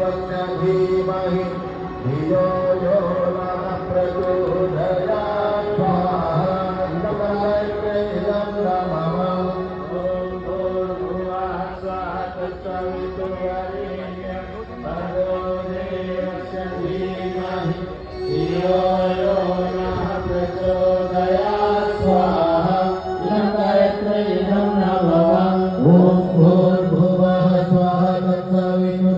देवस्य धीमहि धियो यो नः प्रचोदयात् स्वाहा नमस्तेदं नमः ॐ भूर्भुवः स्वः तत्सवितुर्वरेण्यं भर्गो देवस्य धीमहि धियो यो नः प्रचोदयात् स्वाहा नमस्तेदं नमः ॐ भूर्भुवः स्वः तत्सवितुर्वरेण्यं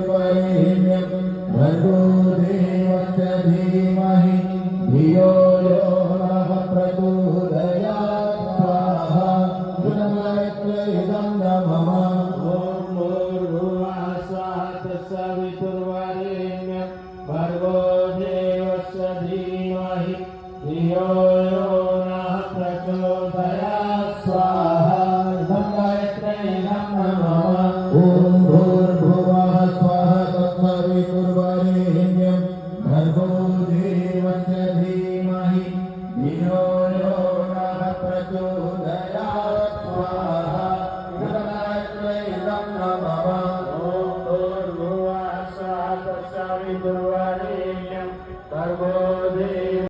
भर्गो देवस्य धीमहि धियो यो नः प्रचोदयात् स्वाहा नमस्तेदं नमः ॐ भूर्भुवः स्वः तत्सवितुर्वरेण्यं भर्गो देवस्य धीमहि धियो यो नः प्रचोदयात्